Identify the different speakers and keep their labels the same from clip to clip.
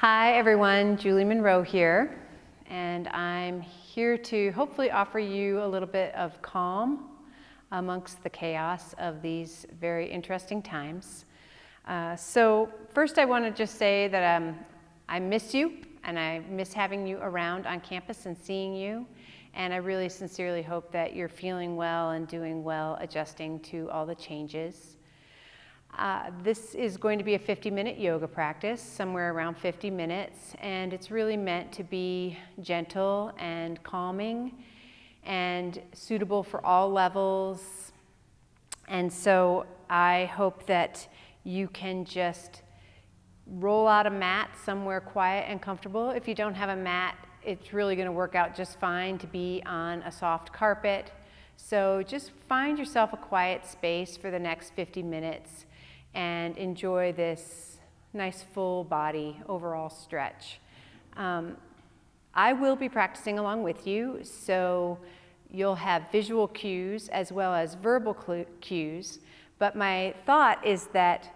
Speaker 1: Hi everyone, Julie Munro here, and I'm here to hopefully offer you a little bit of calm amongst the chaos of these very interesting times. So first I want to just say that I miss you, and I miss having you around on campus and seeing you, and I really sincerely hope that you're feeling well and doing well adjusting to all the changes. This is going to be a 50-minute yoga practice, somewhere around 50 minutes, and it's really meant to be gentle and calming and suitable for all levels. And so I hope that you can just roll out a mat somewhere quiet and comfortable. If you don't have a mat, it's really going to work out just fine to be on a soft carpet. So just find yourself a quiet space for the next 50 minutes and enjoy this nice full body overall stretch. I will be practicing along with you, so you'll have visual cues as well as verbal cues, but my thought is that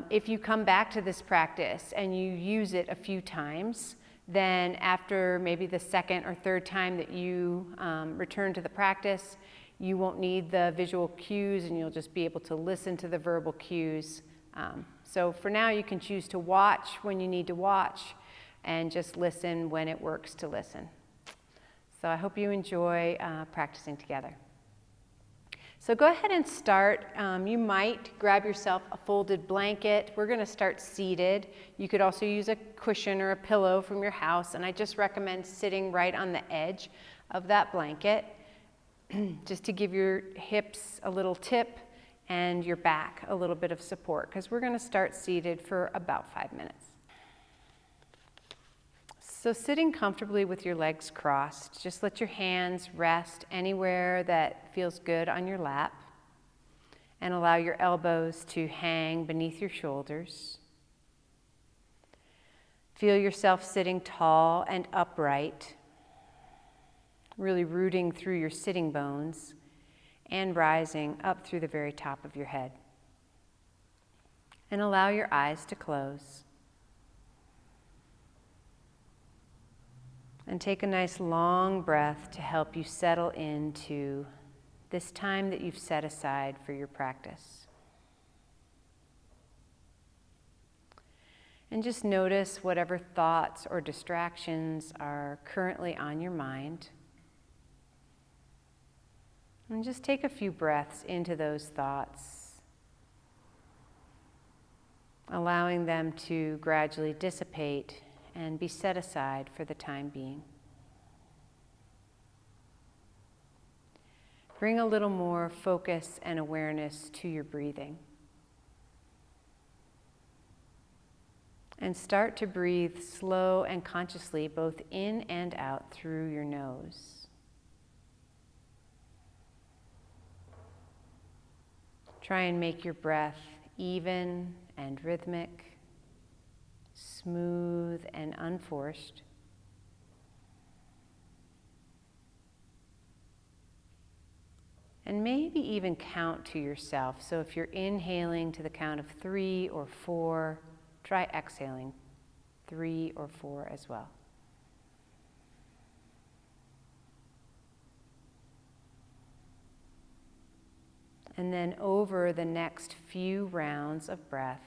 Speaker 1: if you come back to this practice and you use it a few times, then after maybe the second or third time that you return to the practice, you won't need the visual cues and you'll just be able to listen to the verbal cues. So for now, you can choose to watch when you need to watch and just listen when it works to listen. So I hope you enjoy practicing together. So go ahead and start. You might grab yourself a folded blanket. We're going to start seated. You could also use a cushion or a pillow from your house, and I just recommend sitting right on the edge of that blanket, just to give your hips a little tip and your back a little bit of support, because we're going to start seated for about 5 minutes. So sitting comfortably with your legs crossed, just let your hands rest anywhere that feels good on your lap, and allow your elbows to hang beneath your shoulders. Feel yourself sitting tall and upright, really rooting through your sitting bones and rising up through the very top of your head. And allow your eyes to close. And take a nice long breath to help you settle into this time that you've set aside for your practice. And just notice whatever thoughts or distractions are currently on your mind. And just take a few breaths into those thoughts, allowing them to gradually dissipate and be set aside for the time being. Bring a little more focus and awareness to your breathing. And start to breathe slow and consciously, both in and out through your nose. Try and make your breath even and rhythmic, smooth and unforced. And maybe even count to yourself. So if you're inhaling to the count of 3 or 4, try exhaling 3 or 4 as well. And then over the next few rounds of breath,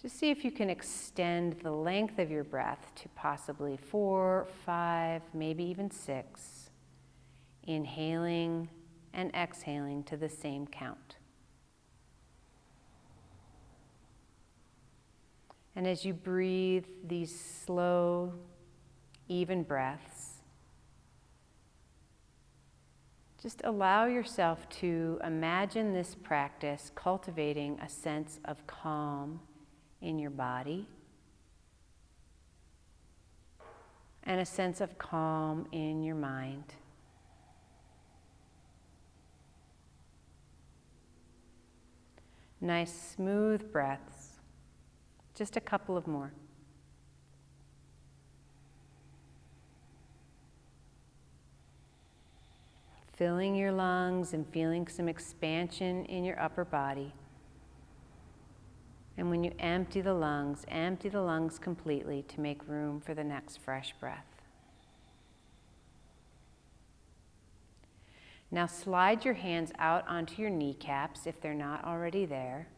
Speaker 1: just see if you can extend the length of your breath to possibly 4, 5, maybe even 6, inhaling and exhaling to the same count. And as you breathe these slow, even breaths, just allow yourself to imagine this practice cultivating a sense of calm in your body and a sense of calm in your mind. Nice smooth breaths, just a couple of more. Filling your lungs and feeling some expansion in your upper body. And when you empty the lungs completely to make room for the next fresh breath. Now slide your hands out onto your kneecaps if they're not already there.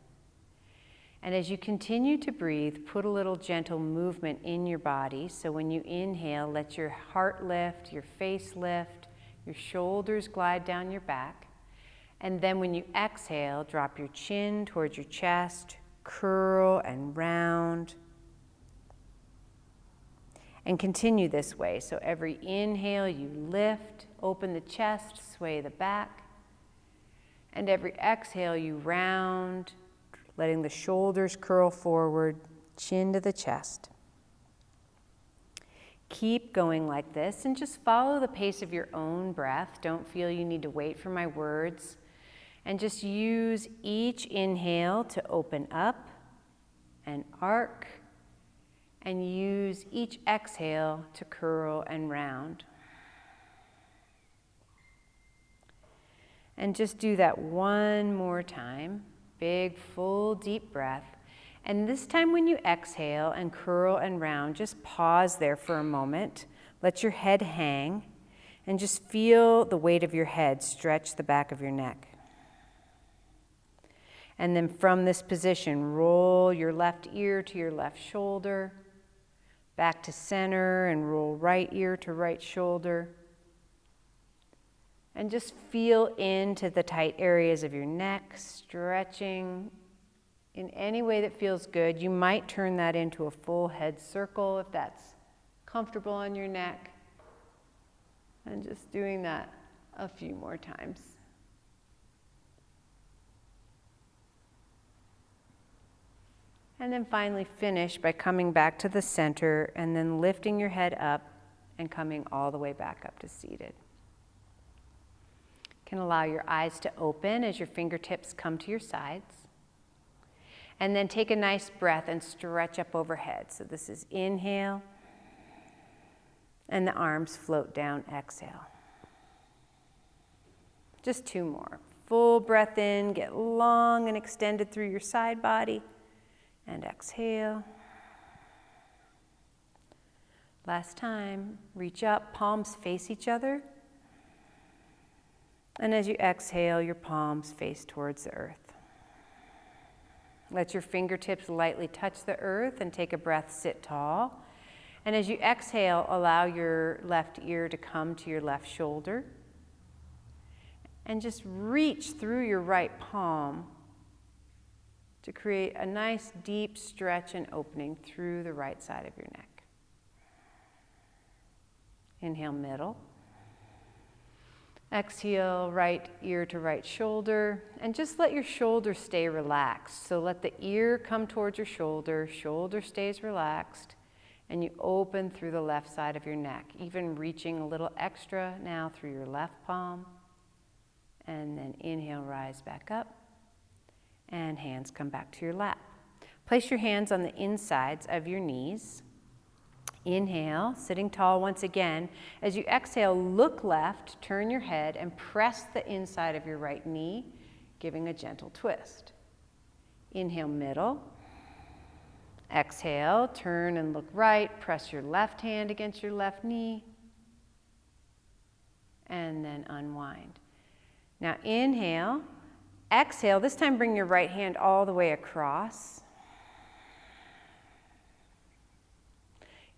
Speaker 1: And as you continue to breathe, put a little gentle movement in your body. So when you inhale, let your heart lift, your face lift, your shoulders glide down your back. And then when you exhale, drop your chin towards your chest, curl and round. And continue this way. So every inhale, you lift, open the chest, sway the back. And every exhale, you round, letting the shoulders curl forward, chin to the chest. Keep going like this and just follow the pace of your own breath. Don't feel you need to wait for my words. And just use each inhale to open up and arc, and use each exhale to curl and round. And just do that one more time. Big, full, deep breath. And this time when you exhale and curl and round, just pause there for a moment. Let your head hang and just feel the weight of your head stretch the back of your neck. And then from this position, roll your left ear to your left shoulder, back to center, and roll right ear to right shoulder. And just feel into the tight areas of your neck, stretching in any way that feels good. You might turn that into a full head circle if that's comfortable on your neck. And just doing that a few more times. And then finally finish by coming back to the center and then lifting your head up and coming all the way back up to seated. You can allow your eyes to open as your fingertips come to your sides. And then take a nice breath and stretch up overhead. So this is inhale, and the arms float down, exhale. Just two more. Full breath in, get long and extended through your side body. And exhale. Last time, reach up, palms face each other. And as you exhale, your palms face towards the earth. Let your fingertips lightly touch the earth and take a breath, sit tall. And as you exhale, allow your left ear to come to your left shoulder. And just reach through your right palm to create a nice deep stretch and opening through the right side of your neck. Inhale, middle. Exhale, right ear to right shoulder, and just let your shoulder stay relaxed. So let the ear come towards your shoulder, shoulder stays relaxed, and you open through the left side of your neck, even reaching a little extra now through your left palm. And then inhale, rise back up. And hands come back to your lap. Place your hands on the insides of your knees. Inhale, sitting tall once again. As you exhale, look left, turn your head, and press the inside of your right knee, giving a gentle twist. Inhale, middle. Exhale, turn and look right. Press your left hand against your left knee. And then unwind. Now inhale. Exhale, this time bring your right hand all the way across.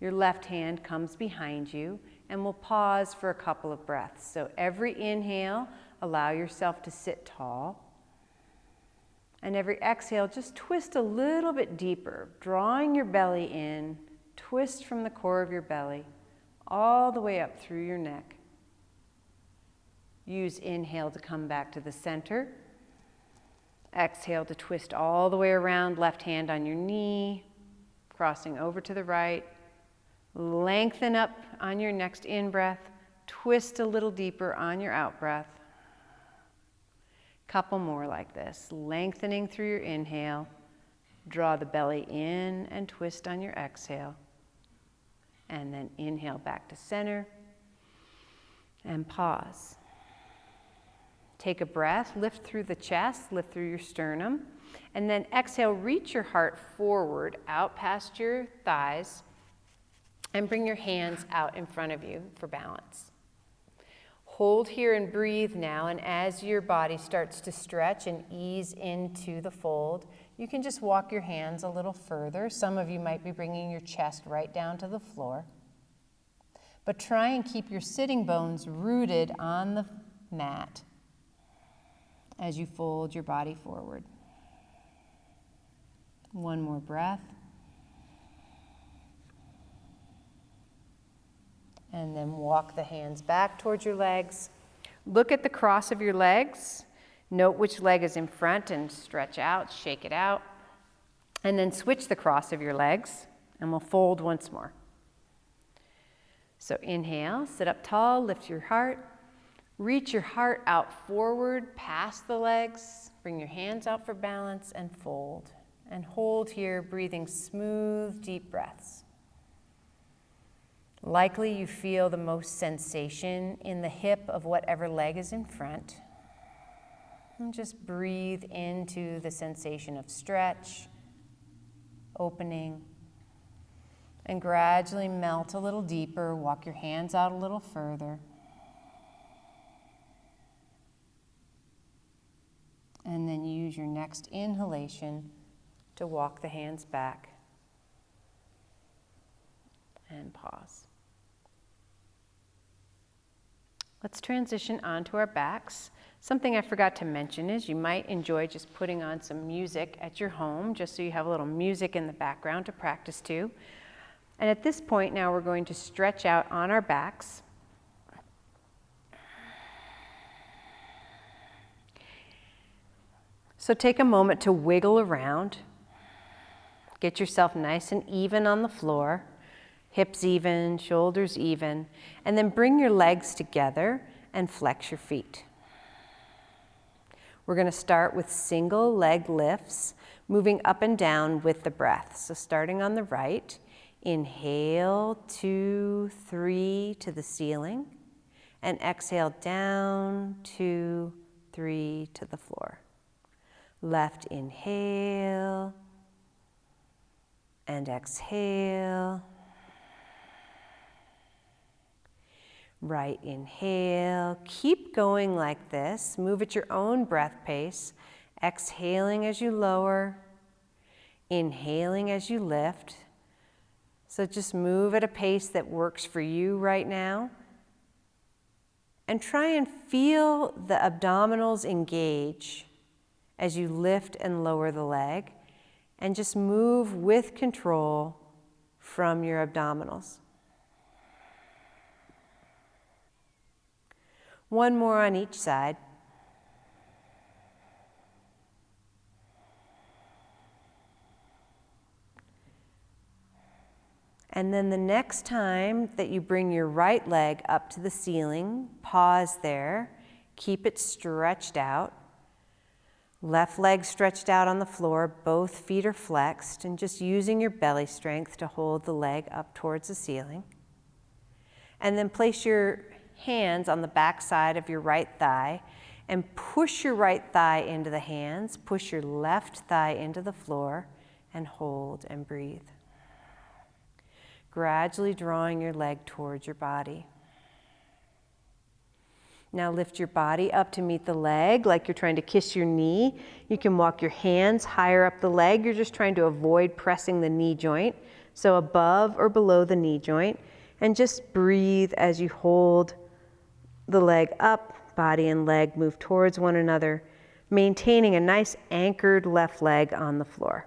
Speaker 1: Your left hand comes behind you, and we'll pause for a couple of breaths. So every inhale, allow yourself to sit tall. And every exhale, just twist a little bit deeper, drawing your belly in, twist from the core of your belly, all the way up through your neck. Use inhale to come back to the center. Exhale to twist all the way around, left hand on your knee, crossing over to the right. Lengthen up on your next in-breath. Twist a little deeper on your out-breath. Couple more like this. Lengthening through your inhale. Draw the belly in and twist on your exhale. And then inhale back to center. And pause. Take a breath, lift through the chest, lift through your sternum, and then exhale, reach your heart forward, out past your thighs, and bring your hands out in front of you for balance. Hold here and breathe now, and as your body starts to stretch and ease into the fold, you can just walk your hands a little further. Some of you might be bringing your chest right down to the floor. But try and keep your sitting bones rooted on the mat as you fold your body forward. One more breath. And then walk the hands back towards your legs. Look at the cross of your legs. Note which leg is in front and stretch out, shake it out. And then switch the cross of your legs and we'll fold once more. So inhale, sit up tall, lift your heart. Reach your heart out forward, past the legs. Bring your hands out for balance and fold. And hold here, breathing smooth, deep breaths. Likely you feel the most sensation in the hip of whatever leg is in front. And just breathe into the sensation of stretch, opening, and gradually melt a little deeper. Walk your hands out a little further. And then use your next inhalation to walk the hands back. And pause. Let's transition onto our backs. Something I forgot to mention is you might enjoy just putting on some music at your home, just so you have a little music in the background to practice to. And at this point now we're going to stretch out on our backs. So take a moment to wiggle around. Get yourself nice and even on the floor. Hips even, shoulders even, and then bring your legs together and flex your feet. We're going to start with single leg lifts, moving up and down with the breath. So starting on the right, inhale, 2, 3 to the ceiling, and exhale down, 2, 3 to the floor. Left inhale, and exhale. Right inhale, keep going like this. Move at your own breath pace. Exhaling as you lower, inhaling as you lift. So just move at a pace that works for you right now. And try and feel the abdominals engage as you lift and lower the leg. And just move with control from your abdominals. One more on each side. And then the next time that you bring your right leg up to the ceiling, pause there, keep it stretched out. Left leg stretched out on the floor, both feet are flexed, and just using your belly strength to hold the leg up towards the ceiling. And then place your hands on the back side of your right thigh and push your right thigh into the hands, push your left thigh into the floor, and hold and breathe. Gradually drawing your leg towards your body. Now lift your body up to meet the leg like you're trying to kiss your knee. You can walk your hands higher up the leg. You're just trying to avoid pressing the knee joint, so above or below the knee joint. And just breathe as you hold the leg up, body and leg move towards one another, maintaining a nice anchored left leg on the floor.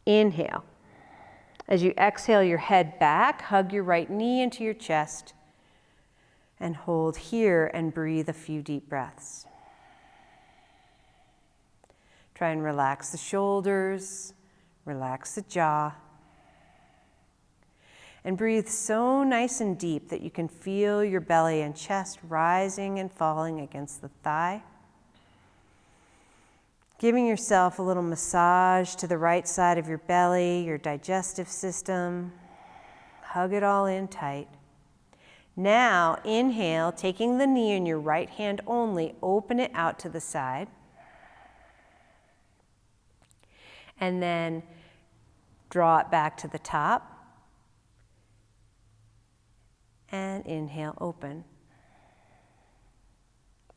Speaker 1: Inhale. As you exhale your head back, hug your right knee into your chest and hold here and breathe a few deep breaths. Try and relax the shoulders, relax the jaw. And breathe so nice and deep that you can feel your belly and chest rising and falling against the thigh. Giving yourself a little massage to the right side of your belly, your digestive system. Hug it all in tight. Now, inhale, taking the knee in your right hand only, open it out to the side. And then draw it back to the top. And inhale, open.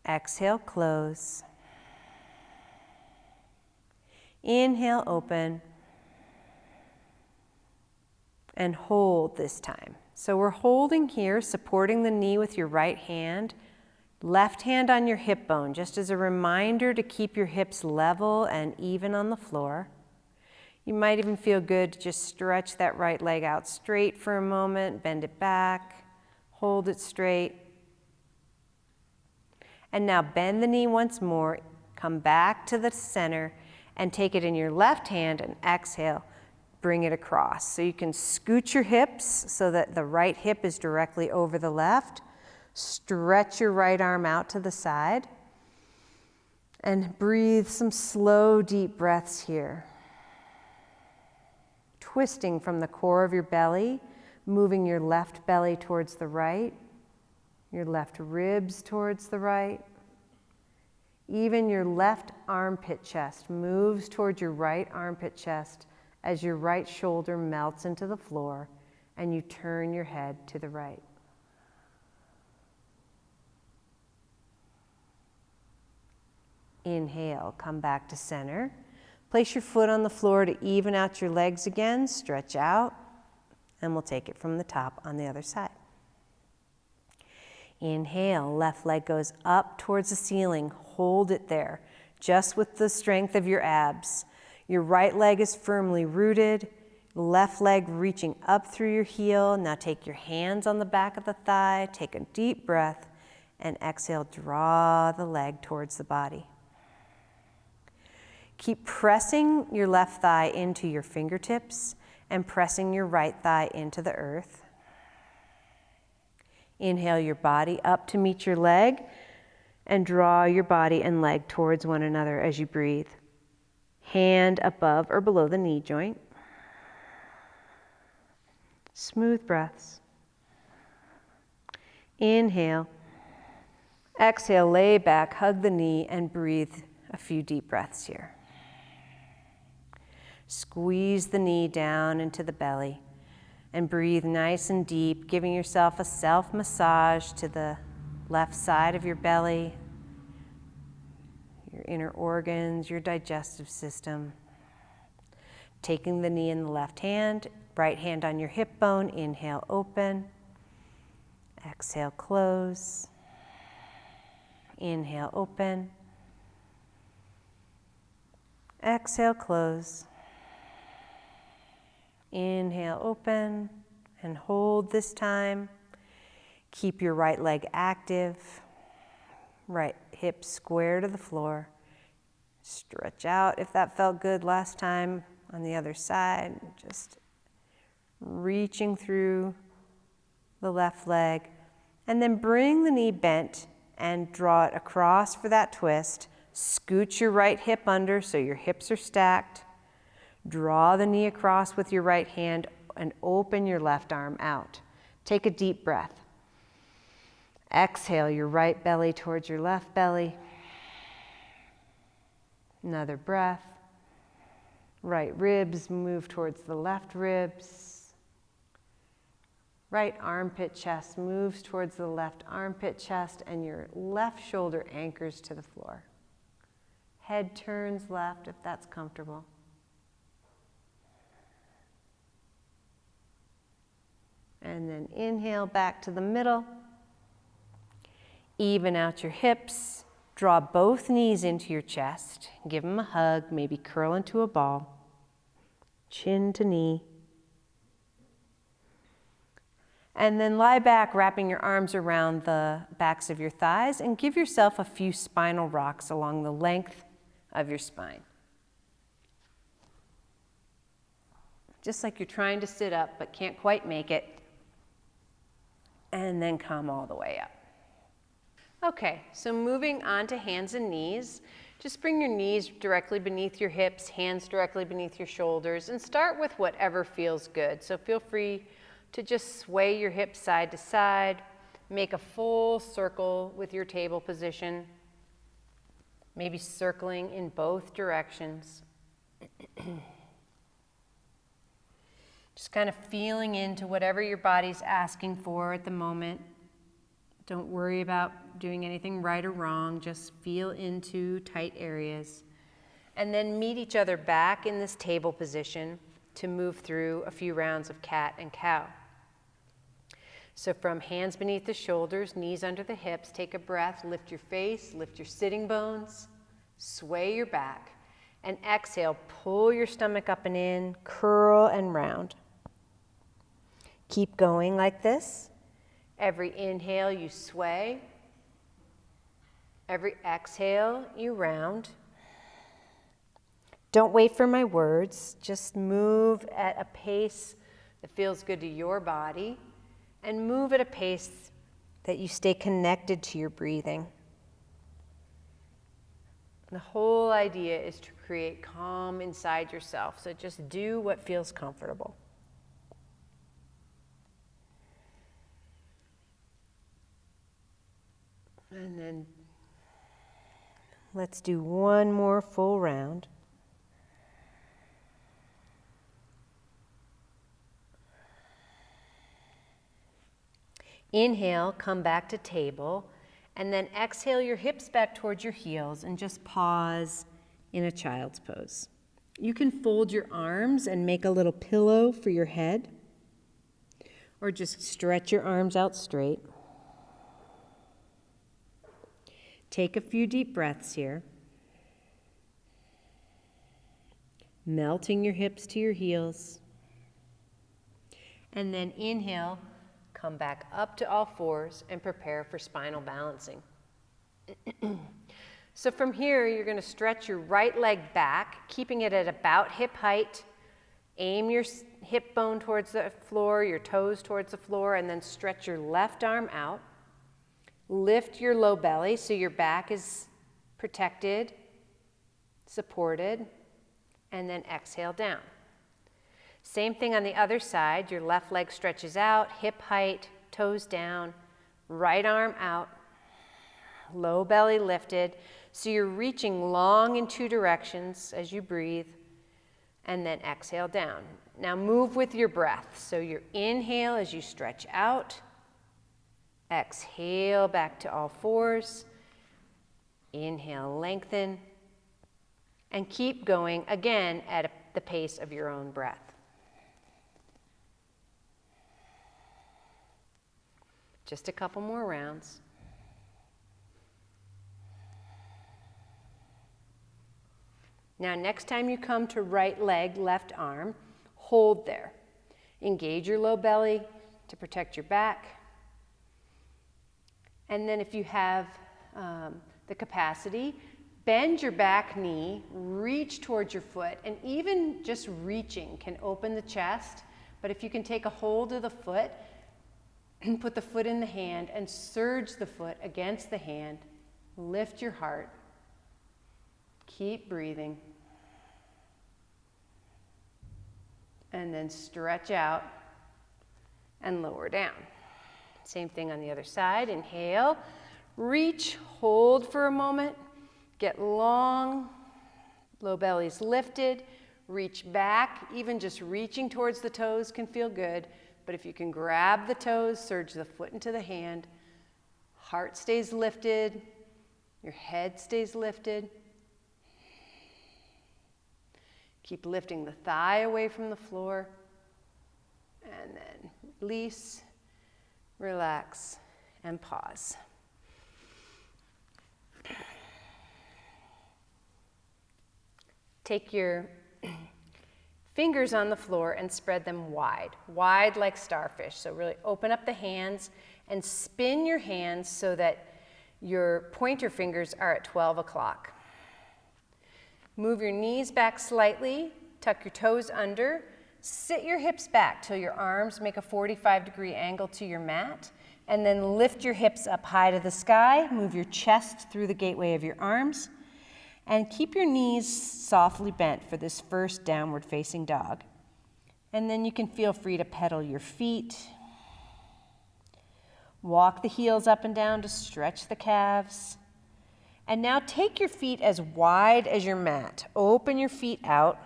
Speaker 1: Exhale, close. Inhale, open. And hold this time. So we're holding here, supporting the knee with your right hand, left hand on your hip bone, just as a reminder to keep your hips level and even on the floor. You might even feel good to just stretch that right leg out straight for a moment, bend it back, hold it straight. And now bend the knee once more, come back to the center, and take it in your left hand and exhale. Bring it across. So you can scoot your hips so that the right hip is directly over the left. Stretch your right arm out to the side. And breathe some slow, deep breaths here. Twisting from the core of your belly, moving your left belly towards the right, your left ribs towards the right. Even your left armpit chest moves towards your right armpit chest as your right shoulder melts into the floor and you turn your head to the right. Inhale, come back to center. Place your foot on the floor to even out your legs again, stretch out, and we'll take it from the top on the other side. Inhale, left leg goes up towards the ceiling, hold it there, just with the strength of your abs. Your right leg is firmly rooted, left leg reaching up through your heel. Now take your hands on the back of the thigh, take a deep breath, and exhale, draw the leg towards the body. Keep pressing your left thigh into your fingertips and pressing your right thigh into the earth. Inhale your body up to meet your leg and draw your body and leg towards one another as you breathe. Hand above or below the knee joint. Smooth breaths. Inhale. Exhale, lay back, hug the knee, and breathe a few deep breaths here. Squeeze the knee down into the belly and breathe nice and deep, giving yourself a self-massage to the left side of your belly, your inner organs, your digestive system. Taking the knee in the left hand, right hand on your hip bone, inhale, open. Exhale, close. Inhale, open. Exhale, close. Inhale, open, and hold this time. Keep your right leg active. Right hip square to the floor. Stretch out if that felt good last time on the other side. Just reaching through the left leg. And then bring the knee bent and draw it across for that twist. Scoot your right hip under so your hips are stacked. Draw the knee across with your right hand and open your left arm out. Take a deep breath. Exhale your right belly towards your left belly. Another breath. Right ribs move towards the left ribs. Right armpit chest moves towards the left armpit chest, and your left shoulder anchors to the floor. Head turns left if that's comfortable. And then inhale back to the middle. Even out your hips. Draw both knees into your chest. Give them a hug, maybe curl into a ball. Chin to knee. And then lie back, wrapping your arms around the backs of your thighs, and give yourself a few spinal rocks along the length of your spine. Just like you're trying to sit up but can't quite make it. And then come all the way up. Okay, so moving on to hands and knees. Just bring your knees directly beneath your hips, hands directly beneath your shoulders, and start with whatever feels good. So feel free to just sway your hips side to side. make a full circle with your table position, maybe circling in both directions. Just kind of feeling into whatever your body's asking for at the moment. Don't worry about doing anything right or wrong. Just feel into tight areas. And then meet each other back in this table position to move through a few rounds of cat and cow. So from hands beneath the shoulders, knees under the hips, take a breath, lift your face, lift your sitting bones, sway your back, and exhale, pull your stomach up and in, curl and round. Keep going like this. Every inhale, you sway. Every exhale, you round. Don't wait for my words. Just move at a pace that feels good to your body, and move at a pace that you stay connected to your breathing. The whole idea is to create calm inside yourself, so just do what feels comfortable. And then let's do one more full round. Inhale, come back to table, and then exhale your hips back towards your heels and just pause in a child's pose. You can fold your arms and make a little pillow for your head, or just stretch your arms out straight. Take a few deep breaths here, melting your hips to your heels, and then inhale, come back up to all fours and prepare for spinal balancing. So from here, you're going to stretch your right leg back, keeping it at about hip height. Aim your hip bone towards the floor, your toes towards the floor, and then stretch your left arm out. Lift your low belly so your back is protected, supported, and then exhale down. Same thing on the other side. Your left leg stretches out, hip height, toes down, right arm out, low belly lifted. So you're reaching long in two directions as you breathe, and then exhale down. Now move with your breath. So your inhale as you stretch out, exhale back to all fours, inhale, lengthen, and keep going again at the pace of your own breath. Just a couple more rounds. Now, next time you come to right leg, left arm, hold there. Engage your low belly to protect your back. And then if you have the capacity, bend your back knee, reach towards your foot, and even just reaching can open the chest. But if you can take a hold of the foot, and put the foot in the hand and surge the foot against the hand. Lift your heart. Keep breathing. And then stretch out and lower down. Same thing on the other side. Inhale, reach, hold for a moment, get long, low belly's lifted, reach back. Even just reaching towards the toes can feel good. But if you can grab the toes, surge the foot into the hand, heart stays lifted, your head stays lifted. Keep lifting the thigh away from the floor, and then release, relax, and pause. Take your fingers on the floor and spread them wide like starfish. So really open up the hands and spin your hands so that your pointer fingers are at 12 o'clock. Move your knees back slightly, tuck your toes under, sit your hips back till your arms make a 45-degree angle to your mat, and then lift your hips up high to the sky, move your chest through the gateway of your arms, and keep your knees softly bent for this first downward facing dog. And then you can feel free to pedal your feet. Walk the heels up and down to stretch the calves. And now take your feet as wide as your mat. Open your feet out.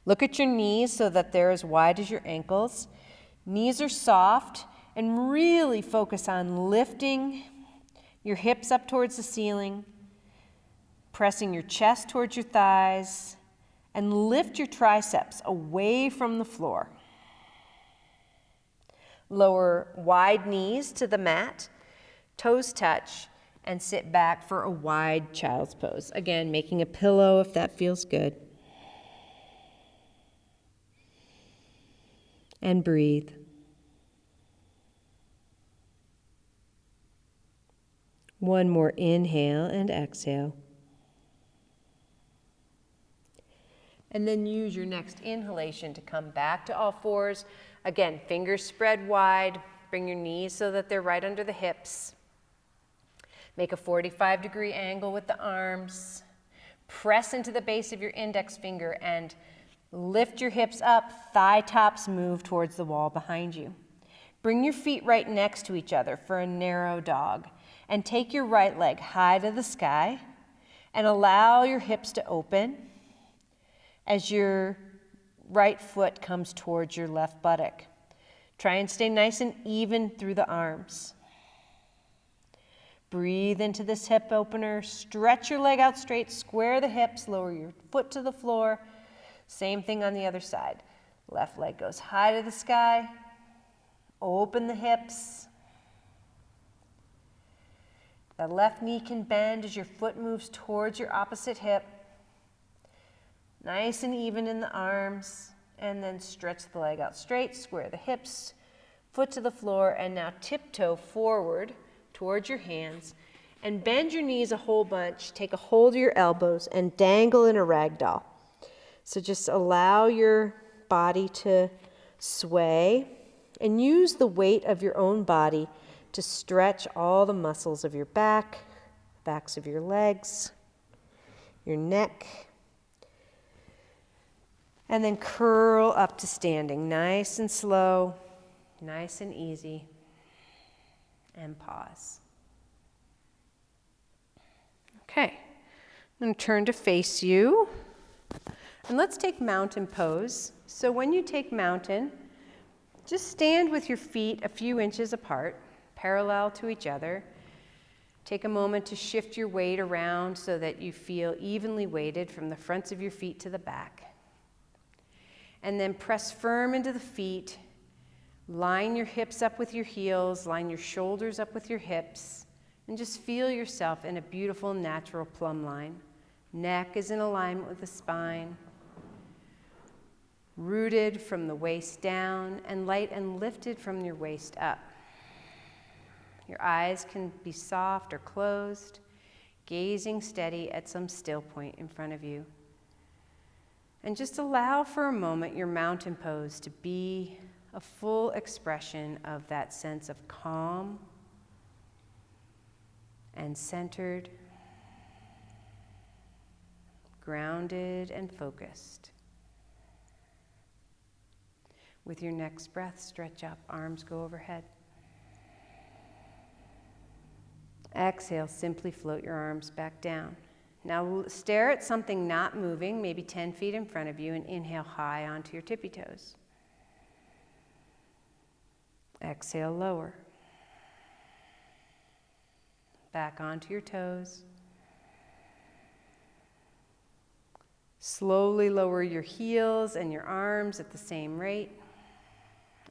Speaker 1: Look at your knees so that they're as wide as your ankles. Knees are soft, and really focus on lifting your hips up towards the ceiling, pressing your chest towards your thighs, and lift your triceps away from the floor. Lower wide knees to the mat, toes touch, and sit back for a wide child's pose. Again, making a pillow if that feels good. And breathe. One more inhale and exhale. And then use your next inhalation to come back to all fours. Again, fingers spread wide. Bring your knees so that they're right under the hips. Make a 45-degree angle with the arms. Press into the base of your index finger and lift your hips up. Thigh tops move towards the wall behind you. Bring your feet right next to each other for a narrow dog. And take your right leg high to the sky and allow your hips to open as your right foot comes towards your left buttock. Try and stay nice and even through the arms. Breathe into this hip opener. Stretch your leg out straight. Square the hips. Lower your foot to the floor. Same thing on the other side. Left leg goes high to the sky. Open the hips. The left knee can bend as your foot moves towards your opposite hip. Nice and even in the arms. And then stretch the leg out straight. Square the hips. Foot to the floor. And now tiptoe forward towards your hands, and bend your knees a whole bunch. Take a hold of your elbows and dangle in a ragdoll. So just allow your body to sway and use the weight of your own body to stretch all the muscles of your back, backs of your legs, your neck, and then curl up to standing. Nice and slow, nice and easy. And pause. Okay, I'm going to turn to face you. And let's take mountain pose. So when you take mountain, just stand with your feet a few inches apart, parallel to each other. Take a moment to shift your weight around so that you feel evenly weighted from the fronts of your feet to the back. And then press firm into the feet. Line your hips up with your heels, line your shoulders up with your hips, and just feel yourself in a beautiful natural plumb line. Neck is in alignment with the spine, rooted from the waist down, and light and lifted from your waist up. Your eyes can be soft or closed, gazing steady at some still point in front of you. And just allow for a moment your mountain pose to be a full expression of that sense of calm and centered, grounded and focused. With your next breath, stretch up, arms go overhead. Exhale, simply float your arms back down. Now stare at something not moving, maybe 10 feet in front of you, and inhale high onto your tippy toes. Exhale, lower. Back onto your toes. Slowly lower your heels and your arms at the same rate.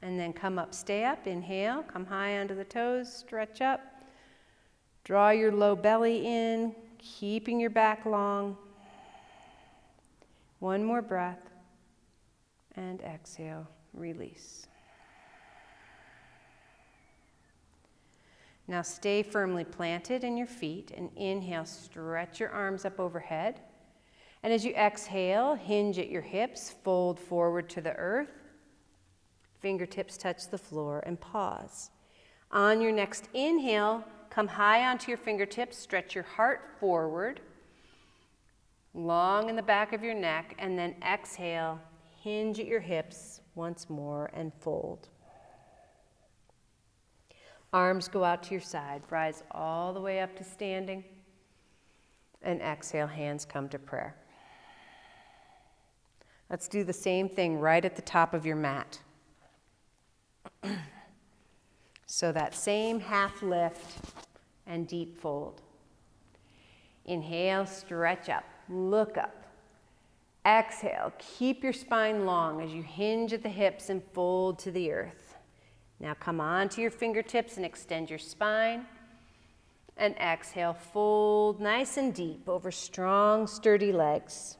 Speaker 1: And then come up, stay up, inhale, come high onto the toes, stretch up. Draw your low belly in, keeping your back long. One more breath. And exhale, release. Now stay firmly planted in your feet and inhale, stretch your arms up overhead. And as you exhale, hinge at your hips, fold forward to the earth. Fingertips touch the floor and pause. On your next inhale, come high onto your fingertips, stretch your heart forward, long in the back of your neck, and then exhale, hinge at your hips once more and fold. Arms go out to your side. Rise all the way up to standing. And exhale, hands come to prayer. Let's do the same thing right at the top of your mat. So that same half lift and deep fold. Inhale, stretch up, look up. Exhale, keep your spine long as you hinge at the hips and fold to the earth. Now come onto your fingertips and extend your spine. And exhale, fold nice and deep over strong, sturdy legs.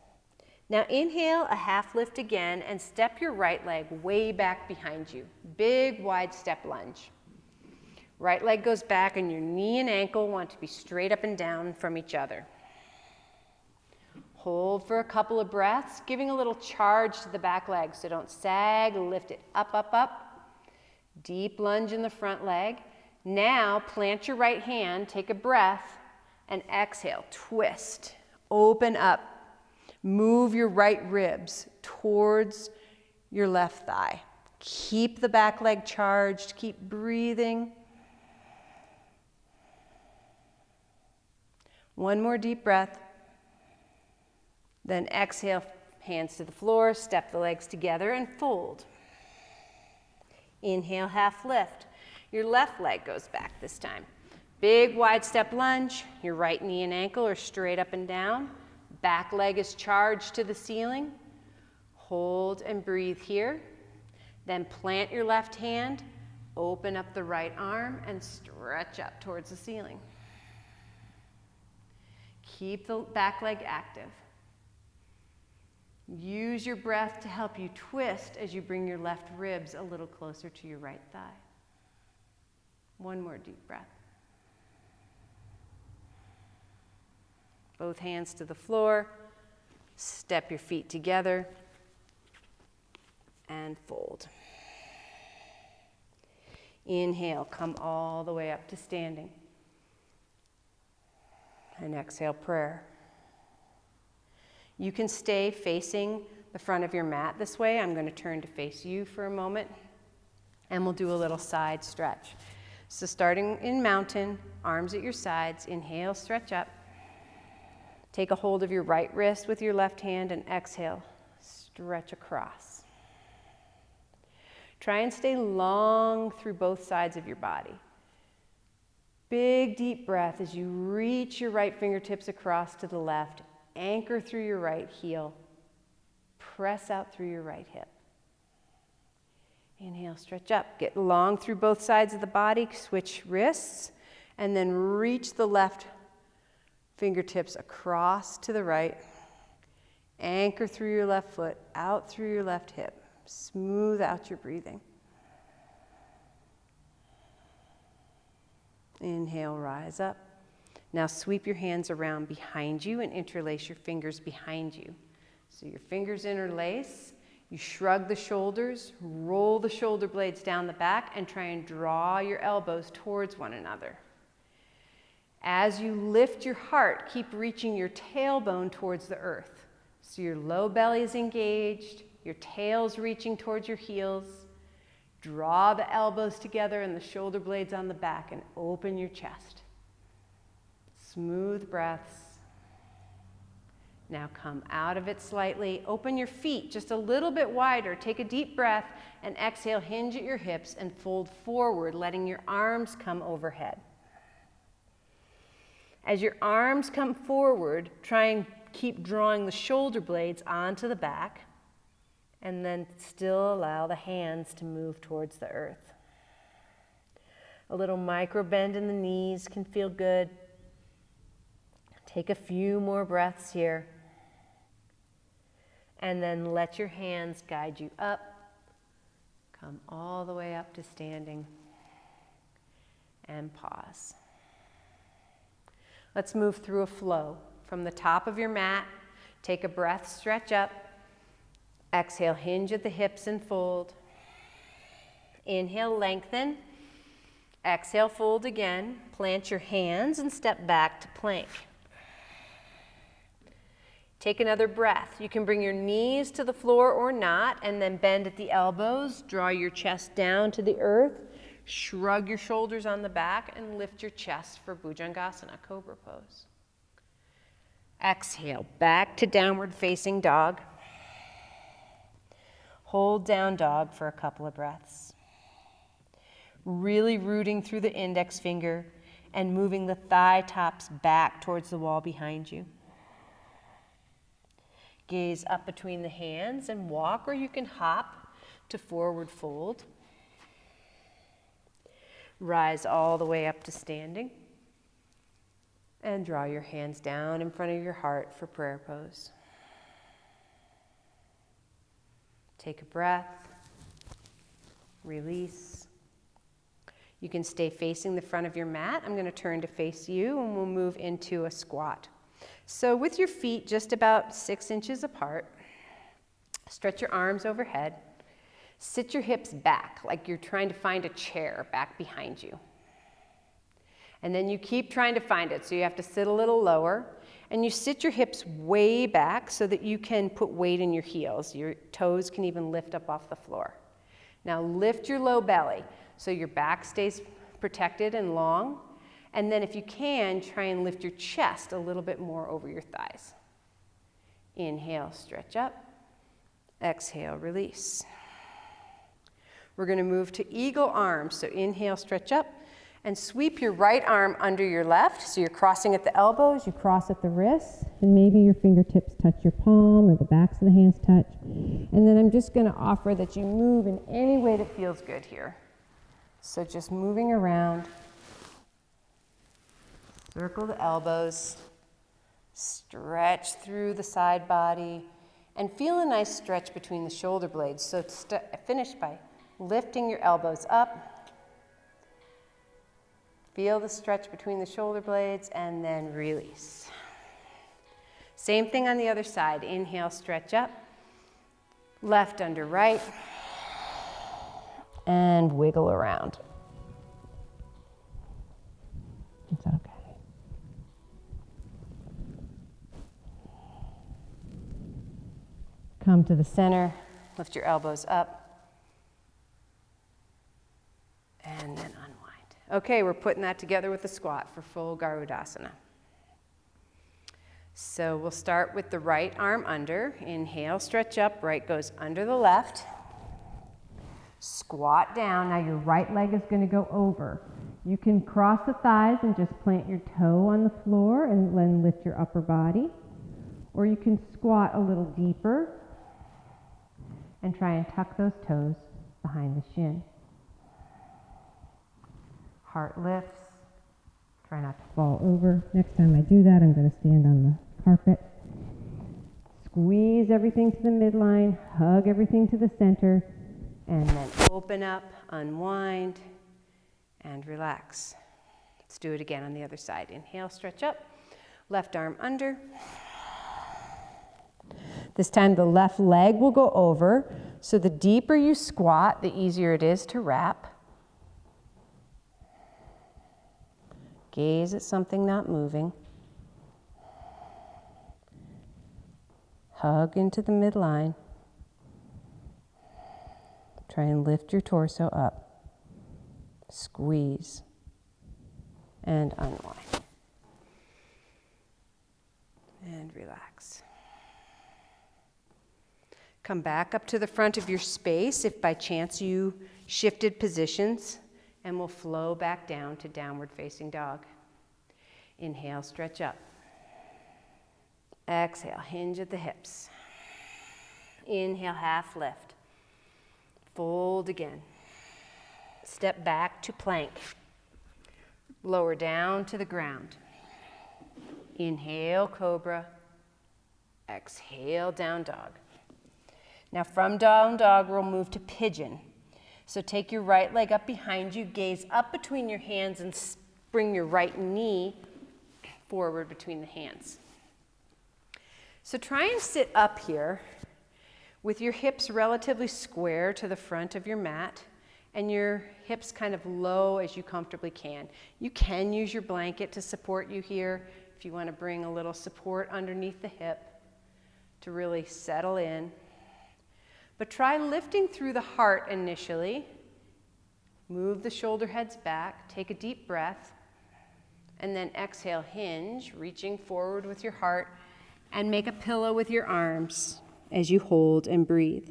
Speaker 1: Now inhale, a half lift again, and step your right leg way back behind you. Big, wide step lunge. Right leg goes back and your knee and ankle want to be straight up and down from each other. Hold for a couple of breaths, giving a little charge to the back leg, so don't sag, lift it up, up, up. Deep lunge in the front leg. Now plant your right hand, take a breath, and exhale, twist, open up. Move your right ribs towards your left thigh. Keep the back leg charged, keep breathing. One more deep breath. Then exhale, hands to the floor, step the legs together and fold. Inhale, half lift. Your left leg goes back this time. Big wide step lunge. Your right knee and ankle are straight up and down. Back leg is charged to the ceiling. Hold and breathe here. Then plant your left hand, open up the right arm and stretch up towards the ceiling. Keep the back leg active. Use your breath to help you twist as you bring your left ribs a little closer to your right thigh. One more deep breath. Both hands to the floor. Step your feet together and fold. Inhale, come all the way up to standing. And exhale, prayer. You can stay facing the front of your mat this way. I'm going to turn to face you for a moment, and we'll do a little side stretch. So starting in mountain, arms at your sides, inhale, stretch up. Take a hold of your right wrist with your left hand and exhale, stretch across. Try and stay long through both sides of your body. Big deep breath as you reach your right fingertips across to the left. Anchor through your right heel. Press out through your right hip. Inhale, stretch up. Get long through both sides of the body. Switch wrists. And then reach the left fingertips across to the right. Anchor through your left foot, out through your left hip. Smooth out your breathing. Inhale, rise up. Now sweep your hands around behind you and interlace your fingers behind you. So your fingers interlace, you shrug the shoulders, roll the shoulder blades down the back, and try and draw your elbows towards one another. As you lift your heart, keep reaching your tailbone towards the earth. So your low belly is engaged, your tail's reaching towards your heels. Draw the elbows together and the shoulder blades on the back and open your chest. Smooth breaths. Now come out of it slightly. Open your feet just a little bit wider. Take a deep breath and exhale, hinge at your hips and fold forward, letting your arms come overhead. As your arms come forward, try and keep drawing the shoulder blades onto the back, and then still allow the hands to move towards the earth. A little micro bend in the knees can feel good. Take a few more breaths here. And then let your hands guide you up. Come all the way up to standing. And pause. Let's move through a flow. From the top of your mat, take a breath, stretch up. Exhale, hinge at the hips and fold. Inhale, lengthen. Exhale, fold again. Plant your hands and step back to plank. Take another breath. You can bring your knees to the floor or not, and then bend at the elbows. Draw your chest down to the earth. Shrug your shoulders on the back and lift your chest for Bhujangasana, Cobra pose. Exhale, back to downward facing dog. Hold down dog for a couple of breaths. Really rooting through the index finger and moving the thigh tops back towards the wall behind you. Gaze up between the hands and walk, or you can hop to forward fold. Rise all the way up to standing. And draw your hands down in front of your heart for prayer pose. Take a breath. Release. You can stay facing the front of your mat. I'm going to turn to face you and we'll move into a squat. So with your feet just about 6 inches apart, stretch your arms overhead. Sit your hips back like you're trying to find a chair back behind you. And then you keep trying to find it, so you have to sit a little lower. And you sit your hips way back so that you can put weight in your heels. Your toes can even lift up off the floor. Now lift your low belly so your back stays protected and long. And then if you can, try and lift your chest a little bit more over your thighs. Inhale, stretch up. Exhale, release. We're going to move to eagle arms. So inhale, stretch up. And sweep your right arm under your left. So you're crossing at the elbows, you cross at the wrists, and maybe your fingertips touch your palm or the backs of the hands touch. And then I'm just going to offer that you move in any way that feels good here. So just moving around. Circle the elbows. Stretch through the side body. And feel a nice stretch between the shoulder blades. So finish by lifting your elbows up. Feel the stretch between the shoulder blades and then release. Same thing on the other side. Inhale, stretch up. Left under right. And wiggle around. Is that okay? Come to the center. Lift your elbows up. And then unwind. Okay, we're putting that together with the squat for full Garudasana. So we'll start with the right arm under. Inhale, stretch up, right goes under the left. Squat down. Now your right leg is going to go over. You can cross the thighs and just plant your toe on the floor and then lift your upper body. Or you can squat a little deeper and try and tuck those toes behind the shin. Heart lifts. Try not to fall over. Next time I do that, I'm going to stand on the carpet. Squeeze everything to the midline, hug everything to the center, and then open up, unwind, and relax. Let's do it again on the other side. Inhale, stretch up. Left arm under. This time the left leg will go over. So the deeper you squat, the easier it is to wrap. Gaze at something not moving. Hug into the midline. Try and lift your torso up. Squeeze. And unwind. And relax. Come back up to the front of your space if by chance you shifted positions. And we'll flow back down to downward facing dog. Inhale, stretch up. Exhale, hinge at the hips. Inhale, half lift. Fold again. Step back to plank. Lower down to the ground. Inhale, cobra. Exhale, down dog. Now from down dog, we'll move to pigeon. So take your right leg up behind you, gaze up between your hands, and bring your right knee forward between the hands. So try and sit up here with your hips relatively square to the front of your mat and your hips kind of low as you comfortably can. You can use your blanket to support you here if you want to bring a little support underneath the hip to really settle in. But try lifting through the heart initially Move the shoulder heads back, take a deep breath, and then exhale, hinge, reaching forward with your heart, and make a pillow with your arms as you hold and breathe.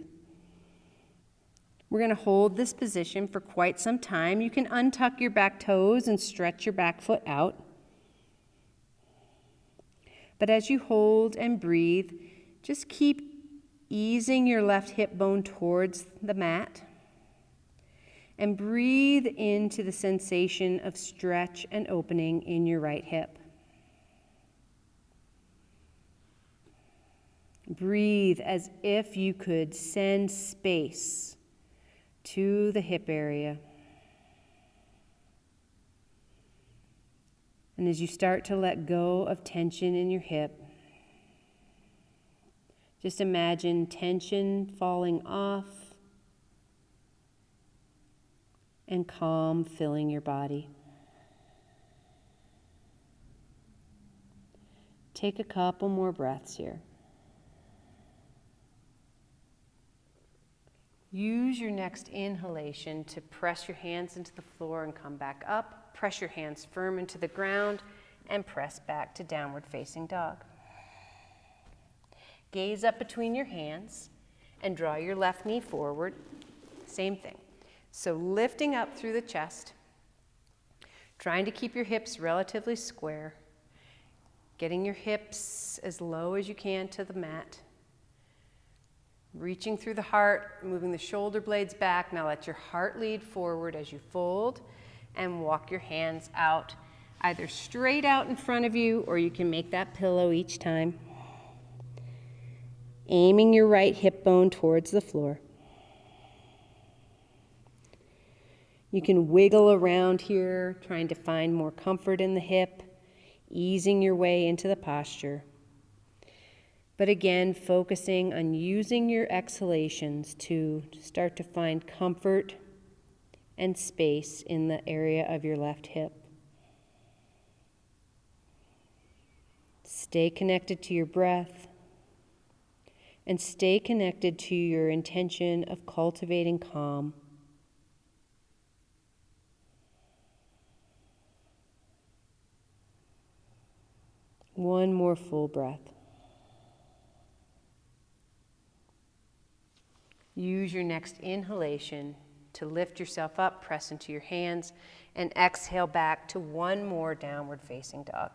Speaker 1: We're going to hold this position for quite some time. You can untuck your back toes and stretch your back foot out. But as you hold and breathe, just keep easing your left hip bone towards the mat. And breathe into the sensation of stretch and opening in your right hip. Breathe as if you could send space to the hip area. And as you start to let go of tension in your hip, just imagine tension falling off and calm filling your body. Take a couple more breaths here. Use your next inhalation to press your hands into the floor and come back up. Press your hands firm into the ground and press back to downward facing dog. Gaze up between your hands and draw your left knee forward. Same thing. So lifting up through the chest, trying to keep your hips relatively square, getting your hips as low as you can to the mat, reaching through the heart, moving the shoulder blades back. Now let your heart lead forward as you fold and walk your hands out, either straight out in front of you, or you can make that pillow each time. Aiming your right hip bone towards the floor. You can wiggle around here, trying to find more comfort in the hip, easing your way into the posture. But again, focusing on using your exhalations to start to find comfort and space in the area of your left hip. Stay connected to your breath and stay connected to your intention of cultivating calm. One more full breath. Use your next inhalation to lift yourself up, press into your hands, and exhale back to one more downward facing dog.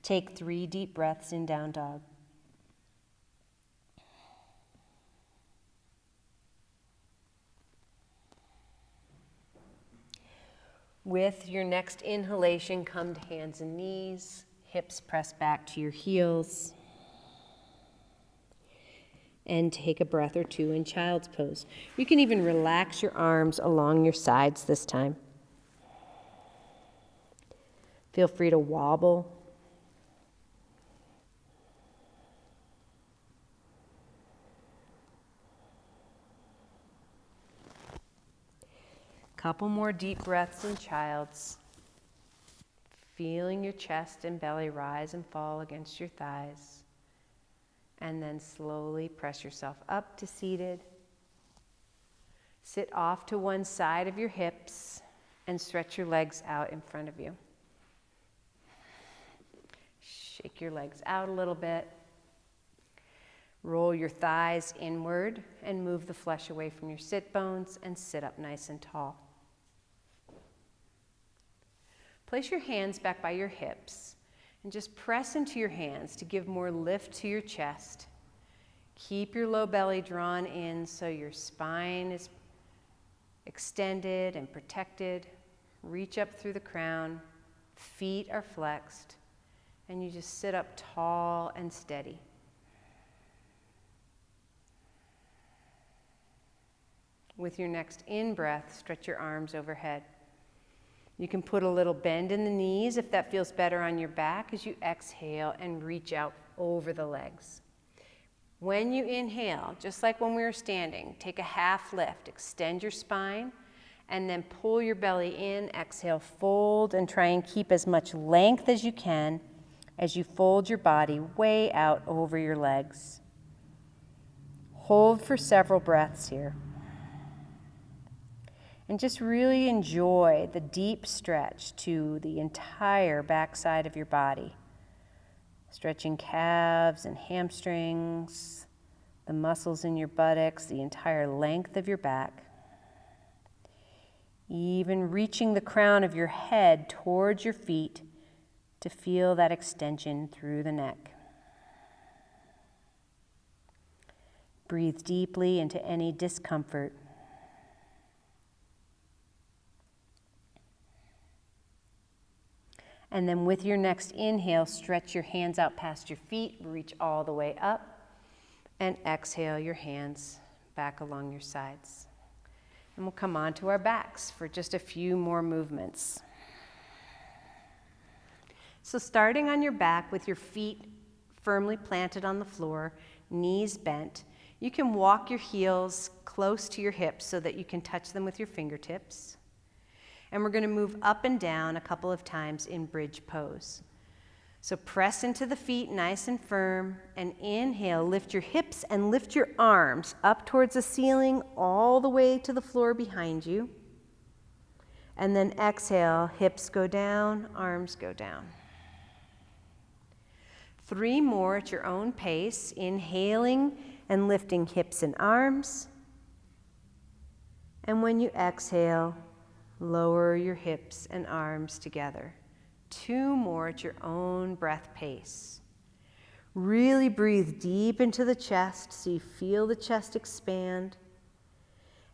Speaker 1: Take 3 deep breaths in down dog. With your next inhalation, come to hands and knees, hips press back to your heels, and take a breath or two in child's pose. You can even relax your arms along your sides this time. Feel free to wobble. Couple more deep breaths in child's. Feeling your chest and belly rise and fall against your thighs. And then slowly press yourself up to seated. Sit off to one side of your hips and stretch your legs out in front of you. Shake your legs out a little bit. Roll your thighs inward and move the flesh away from your sit bones and sit up nice and tall. Place your hands back by your hips and just press into your hands to give more lift to your chest. Keep your low belly drawn in so your spine is extended and protected. Reach up through the crown, feet are flexed, and you just sit up tall and steady. With your next in-breath, stretch your arms overhead. You can put a little bend in the knees if that feels better on your back as you exhale and reach out over the legs. When you inhale, just like when we were standing, take a half lift, extend your spine, and then pull your belly in, exhale, fold, and try and keep as much length as you can as you fold your body way out over your legs. Hold for several breaths here. And just really enjoy the deep stretch to the entire backside of your body. Stretching calves and hamstrings, the muscles in your buttocks, the entire length of your back. Even reaching the crown of your head towards your feet to feel that extension through the neck. Breathe deeply into any discomfort. And then with your next inhale, stretch your hands out past your feet, reach all the way up, and exhale your hands back along your sides. And we'll come onto our backs for just a few more movements. So starting on your back with your feet firmly planted on the floor, knees bent, you can walk your heels close to your hips so that you can touch them with your fingertips. And we're going to move up and down a couple of times in bridge pose. So press into the feet nice and firm, and inhale, lift your hips and lift your arms up towards the ceiling all the way to the floor behind you. And then exhale, hips go down, arms go down. 3 more at your own pace, inhaling and lifting hips and arms. And when you exhale, lower your hips and arms together. 2 more at your own breath pace. Really breathe deep into the chest so you feel the chest expand.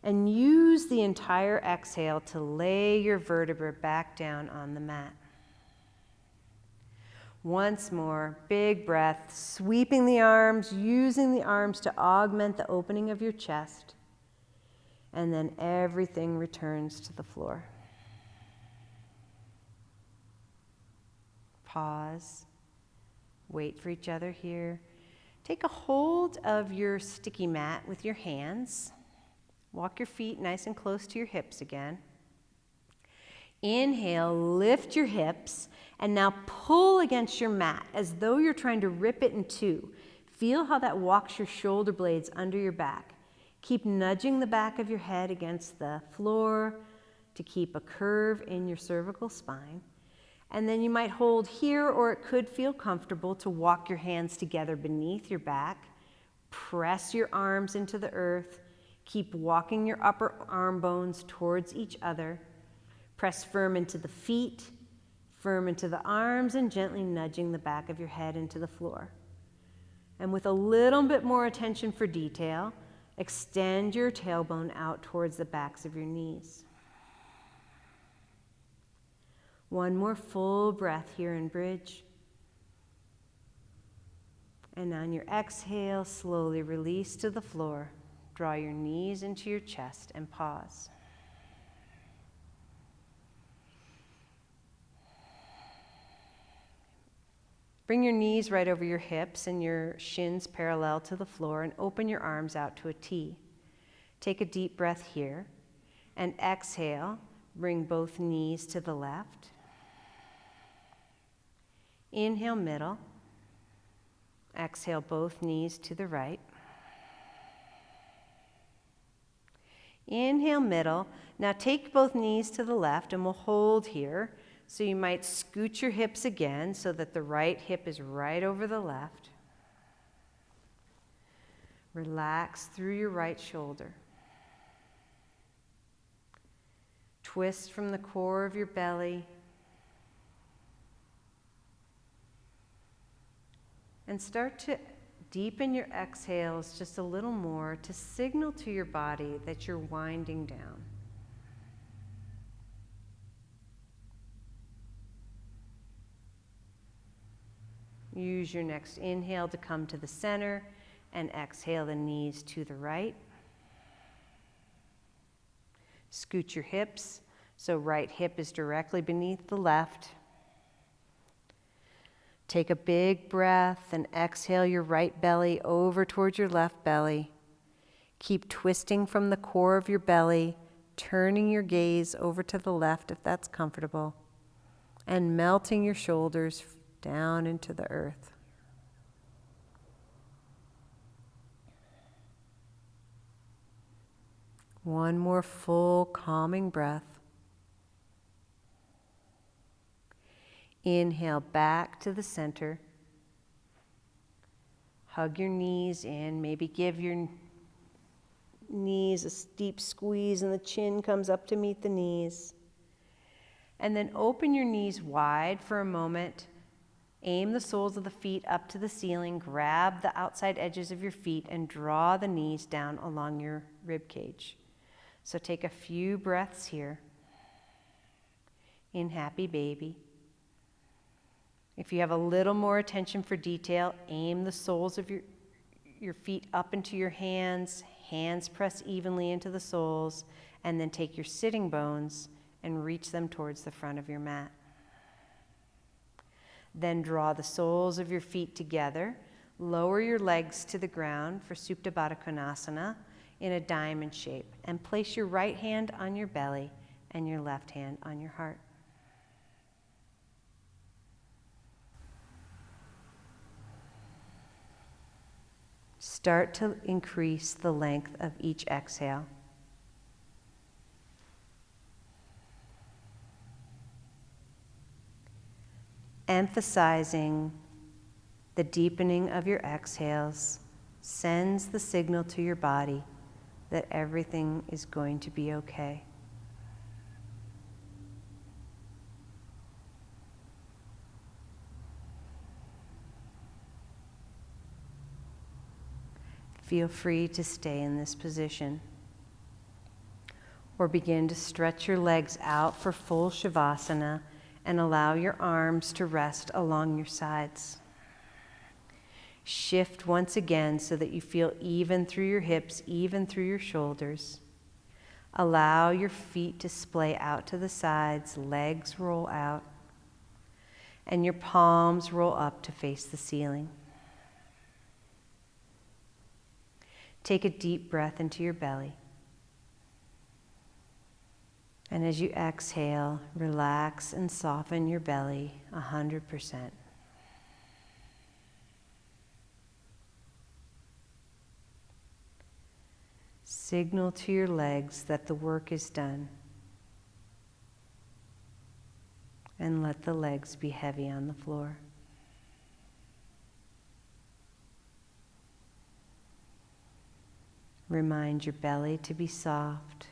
Speaker 1: And use the entire exhale to lay your vertebra back down on the mat. Once more, big breath, sweeping the arms, using the arms to augment the opening of your chest. And then everything returns to the floor. Pause. Wait for each other here. Take a hold of your sticky mat with your hands. Walk your feet nice and close to your hips again. Inhale, lift your hips, and now pull against your mat as though you're trying to rip it in two. Feel how that walks your shoulder blades under your back. Keep nudging the back of your head against the floor to keep a curve in your cervical spine. And then you might hold here, or it could feel comfortable to walk your hands together beneath your back. Press your arms into the earth. Keep walking your upper arm bones towards each other. Press firm into the feet, firm into the arms, and gently nudging the back of your head into the floor. And with a little bit more attention for detail, extend your tailbone out towards the backs of your knees. One more full breath here in bridge. And on your exhale, slowly release to the floor. Draw your knees into your chest and pause. Bring your knees right over your hips and your shins parallel to the floor, and open your arms out to a T. Take a deep breath here, and exhale, bring both knees to the left. Inhale, middle. Exhale, both knees to the right. Inhale, middle. Now take both knees to the left, and we'll hold here. So you might scoot your hips again so that the right hip is right over the left. Relax through your right shoulder. Twist from the core of your belly. And start to deepen your exhales just a little more to signal to your body that you're winding down. Use your next inhale to come to the center, and exhale the knees to the right. Scoot your hips so right hip is directly beneath the left. Take a big breath and exhale your right belly over towards your left belly. Keep twisting from the core of your belly, turning your gaze over to the left if that's comfortable, and melting your shoulders down into the earth. One more full calming breath. Inhale back to the center. Hug your knees in. Maybe give your knees a deep squeeze and the chin comes up to meet the knees. And then open your knees wide for a moment. Aim the soles of the feet up to the ceiling. Grab the outside edges of your feet and draw the knees down along your rib cage. So take a few breaths here in Happy Baby. If you have a little more attention for detail, aim the soles of your feet up into your hands. Hands press evenly into the soles, and then take your sitting bones and reach them towards the front of your mat. Then draw the soles of your feet together. Lower your legs to the ground for Supta Baddha Konasana in a diamond shape, and place your right hand on your belly and your left hand on your heart. Start to increase the length of each exhale. Emphasizing the deepening of your exhales sends the signal to your body that everything is going to be okay. Feel free to stay in this position, or begin to stretch your legs out for full Shavasana and allow your arms to rest along your sides. Shift once again so that you feel even through your hips, even through your shoulders. Allow your feet to splay out to the sides, legs roll out, and your palms roll up to face the ceiling. Take a deep breath into your belly. And as you exhale, relax and soften your belly 100%. Signal to your legs that the work is done. And let the legs be heavy on the floor. Remind your belly to be soft.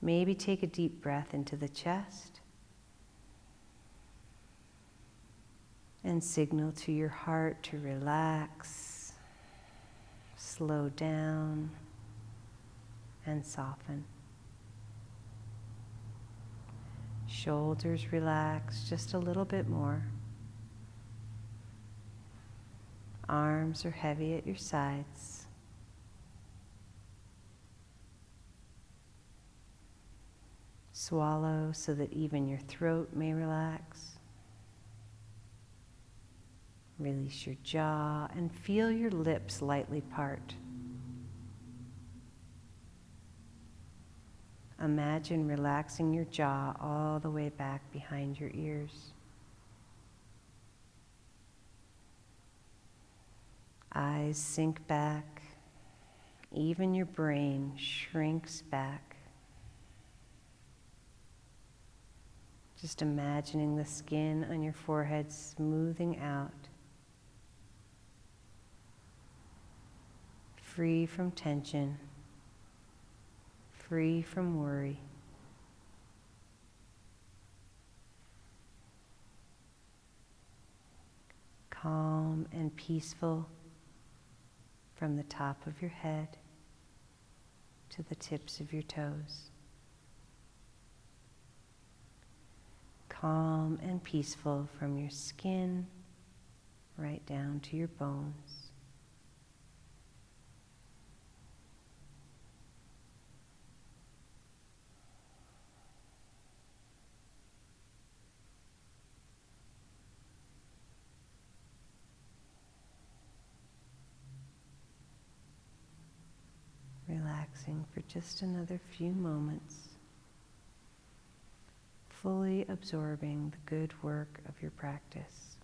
Speaker 1: Maybe take a deep breath into the chest. And signal to your heart to relax, slow down, and soften. Shoulders relax just a little bit more. Arms are heavy at your sides. Swallow so that even your throat may relax. Release your jaw and feel your lips lightly part. Imagine relaxing your jaw all the way back behind your ears. Eyes sink back, even your brain shrinks back. Just imagining the skin on your forehead smoothing out, free from tension, free from worry. Calm and peaceful from the top of your head to the tips of your toes. Calm and peaceful from your skin right down to your bones. Relaxing for just another few moments, fully absorbing the good work of your practice.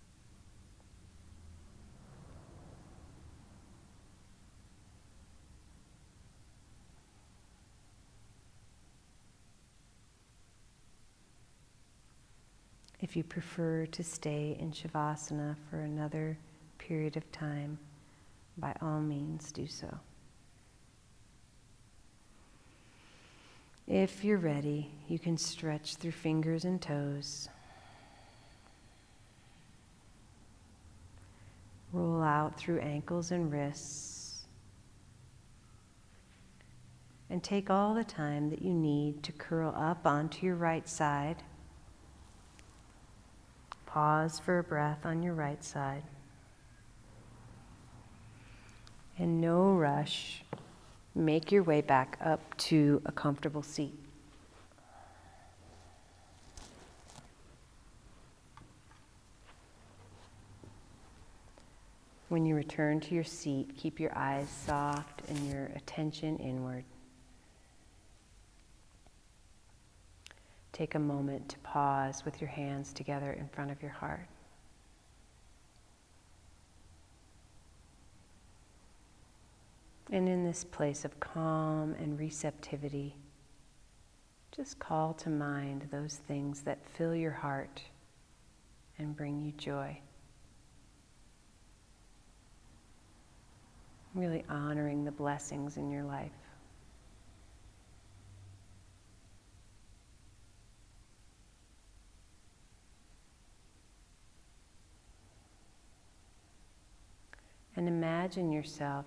Speaker 1: If you prefer to stay in Shavasana for another period of time, by all means do so. If you're ready, you can stretch through fingers and toes. Roll out through ankles and wrists. And take all the time that you need to curl up onto your right side. Pause for a breath on your right side. And no rush, make your way back up to a comfortable seat. When you return to your seat, keep your eyes soft and your attention inward. Take a moment to pause with your hands together in front of your heart. And in this place of calm and receptivity, just call to mind those things that fill your heart and bring you joy. Really honoring the blessings in your life. And imagine yourself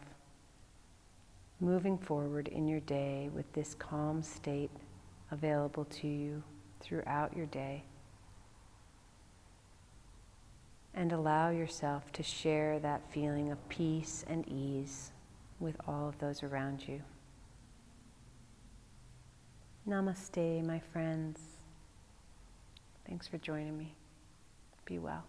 Speaker 1: moving forward in your day with this calm state available to you throughout your day. And allow yourself to share that feeling of peace and ease with all of those around you. Namaste, my friends. Thanks for joining me. Be well.